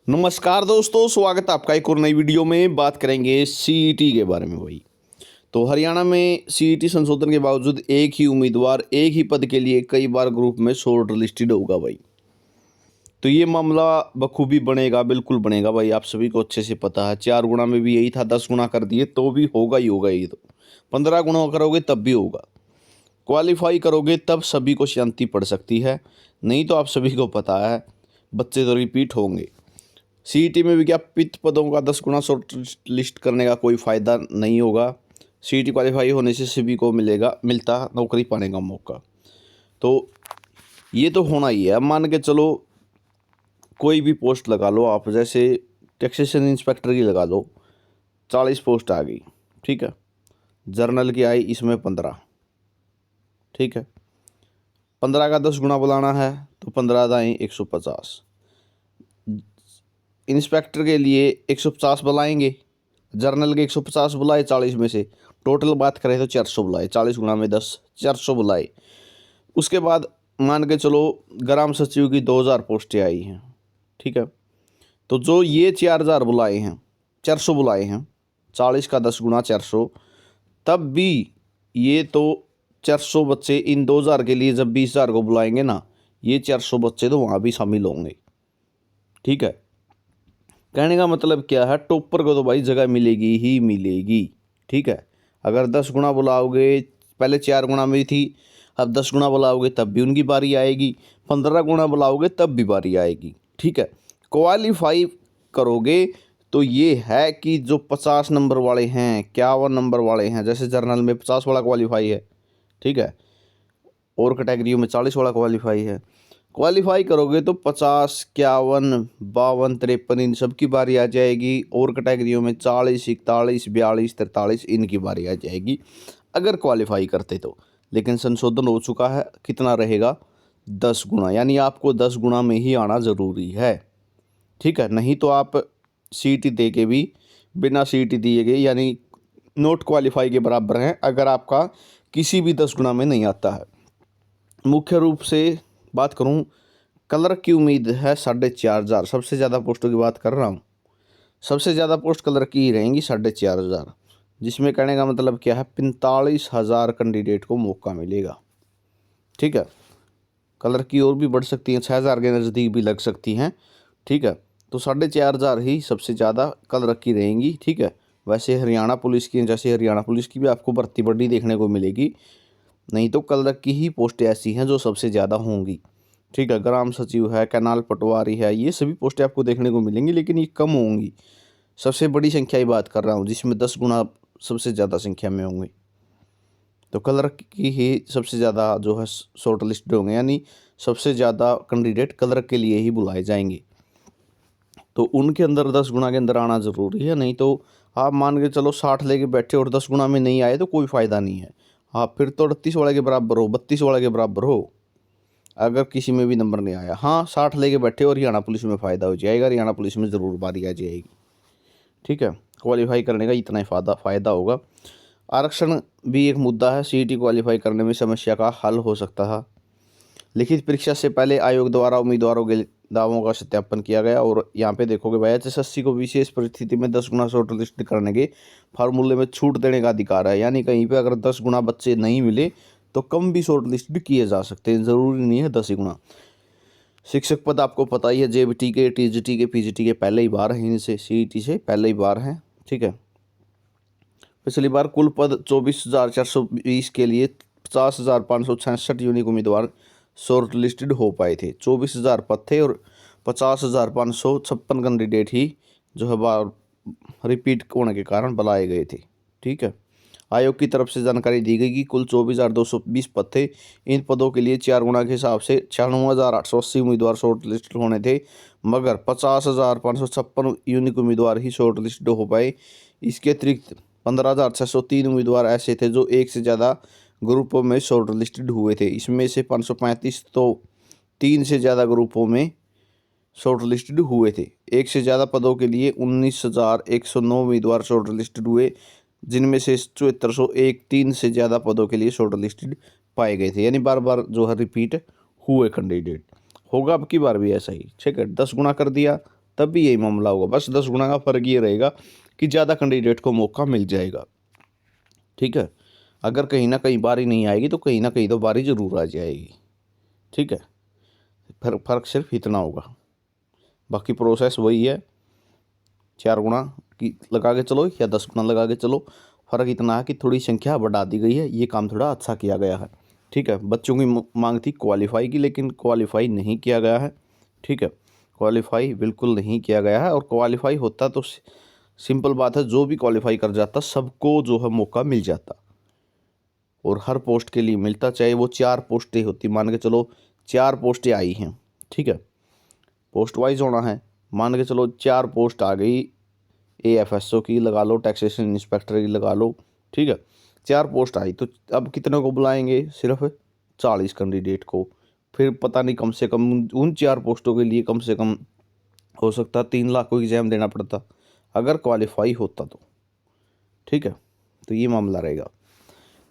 नमस्कार दोस्तों, स्वागत है आपका एक और नई वीडियो में। बात करेंगे सीईटी के बारे में भाई। तो हरियाणा में सीईटी संशोधन के बावजूद एक ही उम्मीदवार एक ही पद के लिए कई बार ग्रुप में शॉर्ट लिस्टेड होगा भाई। तो ये मामला बखूबी बनेगा, बिल्कुल बनेगा भाई। आप सभी को अच्छे से पता है, 4 गुना में भी यही था, 10 गुना कर दिए तो भी होगा ही होगा। ये तो 15 गुना करोगे तब भी होगा। क्वालिफाई करोगे तब सभी को शांति पड़ सकती है, नहीं तो आप सभी को पता है बच्चे तो रिपीट होंगे। सीईटी में विज्ञापित पदों का 10 गुना शॉर्ट लिस्ट करने का कोई फ़ायदा नहीं होगा। सीईटी क्वालिफाई होने से सभी को मिलता नौकरी पाने का मौका। तो ये तो होना ही है। अब मान के चलो कोई भी पोस्ट लगा लो आप, जैसे टैक्सेशन इंस्पेक्टर की लगा लो, 40 पोस्ट आ गई, ठीक है। जर्नल की आई इसमें 15, ठीक है। 15 का 10 गुना बुलाना है तो 15 दाएँ 150। इंस्पेक्टर के लिए 150 बुलाएंगे, जर्नल के 150 बुलाए 40 में से, टोटल बात करें तो 400 बुलाए। 40 गुना में 10, 400 बुलाए। उसके बाद मान के चलो ग्राम सचिव की 2000 पोस्टें आई हैं, ठीक है। तो जो ये 4000 बुलाए हैं, 400 बुलाए हैं, 40 का 10 गुना 400, तब भी ये तो 400 बच्चे इन 2000 के लिए जब 20,000 को बुलाएंगे ना, ये 400 बच्चे तो वहाँ भी शामिल होंगे, ठीक है। कहने का मतलब क्या है, टॉपर को तो भाई जगह मिलेगी ही मिलेगी, ठीक है। अगर 10 गुना बुलाओगे, पहले 4 गुना में थी, अब 10 गुना बुलाओगे तब भी उनकी बारी आएगी, 15 गुना बुलाओगे तब भी बारी आएगी, ठीक है। क्वालिफाई करोगे तो ये है कि जो 50 नंबर वाले हैं, 51 नंबर वाले हैं, जैसे जर्नल में 50 वाला क्वालिफाई है, ठीक है, और कैटेगरियों में 40 वाला क्वालिफाई है। क्वालिफाई करोगे तो 50, 51, 52, 53 इन सब की बारी आ जाएगी, और कैटेगरियों में 40, 41, 42, 43 इनकी बारी आ जाएगी अगर क्वालिफाई करते तो। लेकिन संशोधन हो चुका है, कितना रहेगा, 10 गुना, यानी आपको 10 गुना में ही आना ज़रूरी है, ठीक है। नहीं तो आप सीईटी दे के भी बिना सीईटी दिए गए यानी नोट क्वालिफाई के बराबर हैं अगर आपका किसी भी 10 गुना में नहीं आता है। मुख्य रूप से बात करूं, क्लर्क की उम्मीद है 4,500, सबसे ज़्यादा पोस्टों की बात कर रहा हूं। सबसे ज़्यादा पोस्ट क्लर्क की ही रहेंगी, 4,500, जिसमें कहने का मतलब क्या है, 45,000 कैंडिडेट को मौका मिलेगा, ठीक है। क्लर्क की और भी बढ़ सकती हैं, 6,000 के नज़दीक भी लग सकती हैं, ठीक है। तो 4,500 ही सबसे ज़्यादा क्लर्क की रहेंगी, ठीक है। वैसे हरियाणा पुलिस की, जैसे हरियाणा पुलिस की भी आपको भर्ती बढ़ी देखने को मिलेगी, नहीं तो क्लर्क की ही पोस्टें ऐसी हैं जो सबसे ज़्यादा होंगी, ठीक है। ग्राम सचिव है, कैनाल पटवारी है, ये सभी पोस्टें आपको देखने को मिलेंगी, लेकिन ये कम होंगी। सबसे बड़ी संख्या की बात कर रहा हूँ जिसमें 10 गुना सबसे ज़्यादा संख्या में होंगे। तो क्लर्क की ही सबसे ज़्यादा जो है शॉर्ट लिस्ट होंगे, यानी सबसे ज़्यादा कैंडिडेट क्लर्क के लिए ही बुलाए जाएंगे। तो उनके अंदर 10 गुना के अंदर आना ज़रूरी है, नहीं तो आप मान के चलो 60 लेके बैठे और 10 गुना में नहीं आए तो कोई फ़ायदा नहीं है। आप फिर तो 38 वाले के बराबर हो, 32 वाले के बराबर हो, अगर किसी में भी नंबर नहीं आया। हाँ, 60 लेके बैठे और हरियाणा पुलिस में फ़ायदा हो जाएगा, हरियाणा पुलिस में ज़रूर बारी आ जाएगी, ठीक है। क्वालिफाई करने का इतना ही फ़ायदा होगा। आरक्षण भी एक मुद्दा है, सीईटी क्वालिफाई करने में समस्या का हल हो सकता है। लिखित परीक्षा से पहले आयोग द्वारा उम्मीदवारों के दावों का सत्यापन किया गया, और यहाँ पे देखोगे भाई, एचएसएससी को विशेष परिस्थिति में 10 गुना शॉर्ट लिस्ट करने के फार्मूले में छूट देने का अधिकार है, यानी कहीं पे अगर 10 गुना बच्चे नहीं मिले तो कम भी शॉर्ट लिस्ट किए जा सकते हैं, ज़रूरी नहीं है 10 गुना। शिक्षक पद आपको पता ही है, जेबीटी के, टीजीटी के, पीजीटी के पहले ही बार हैं, इनसे सीईटी से पहले ही बार हैं, ठीक है। पिछली बार कुल पद 24,420 के लिए 50,566 यूनिक उम्मीदवार शॉर्ट लिस्टेड हो पाए थे। 24,000 पद थे और 50,556 कैंडिडेट ही जो है बार रिपीट होने के कारण बुलाए गए थे, ठीक है। आयोग की तरफ से जानकारी दी गई कि कुल 24,220 पद थे। इन पदों के लिए 4 गुना के हिसाब से 96,880 उम्मीदवार शॉर्ट लिस्ट होने थे, मगर 50,556 यूनिक उम्मीदवार ही शॉर्ट लिस्ट हो पाए। इसके अतिरिक्त 15,603 उम्मीदवार ऐसे थे जो एक से ज़्यादा ग्रुपों में शॉर्ट लिस्टेड हुए थे। इसमें से 535 तो 3 से ज़्यादा ग्रुपों में शॉर्ट लिस्टेड हुए थे। एक से ज़्यादा पदों के लिए 19,109 उम्मीदवार शॉर्ट लिस्टेड हुए, जिनमें से 7401 3 से ज़्यादा पदों के लिए शॉर्ट लिस्टेड पाए गए थे, यानी बार बार जो है रिपीट हुए कैंडिडेट। होगा अब की बार भी ऐसा ही, ठीक है। 10 गुना कर दिया तब भी यही मामला होगा। बस 10 गुना का फ़र्क ये रहेगा कि ज़्यादा कैंडिडेट को मौका मिल जाएगा। ठीक है, अगर कहीं ना कहीं बारी नहीं आएगी तो कहीं ना कहीं तो बारी ज़रूर आ जाएगी। ठीक है, फ़र्क सिर्फ इतना होगा, बाकी प्रोसेस वही है। 4 गुना की लगा के चलो या 10 गुना लगा के चलो, फ़र्क इतना है कि थोड़ी संख्या बढ़ा दी गई है, ये काम थोड़ा अच्छा किया गया है। ठीक है, बच्चों की मांग थी क्वालिफाई की, लेकिन क्वालिफाई नहीं किया गया है। ठीक है, क्वालिफाई बिल्कुल नहीं किया गया है, और क्वालिफाई होता तो सिंपल बात है, जो भी क्वालिफाई कर जाता सबको जो है मौका मिल जाता, और हर पोस्ट के लिए मिलता, चाहे वो 4 पोस्टें होती। मान के चलो 4 पोस्टें आई हैं, ठीक है, पोस्ट वाइज होना है। मान के चलो 4 पोस्ट आ गई, AFSO की लगा लो, टैक्सेशन इंस्पेक्टर की लगा लो। ठीक है, 4 पोस्ट आई, तो अब कितने को बुलाएंगे? सिर्फ 40 कैंडिडेट को। फिर पता नहीं, कम से कम उन 4 पोस्टों के लिए कम से कम हो सकता 3 लाख को एग्ज़ाम देना पड़ता, अगर क्वालिफाई होता तो। ठीक है, तो ये मामला रहेगा।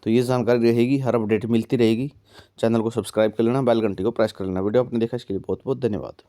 तो ये जानकारी रहेगी, हर अपडेट मिलती रहेगी। चैनल को सब्सक्राइब कर लेना, बेल घंटी को प्रेस कर लेना। वीडियो आपने देखा, इसके लिए बहुत बहुत धन्यवाद।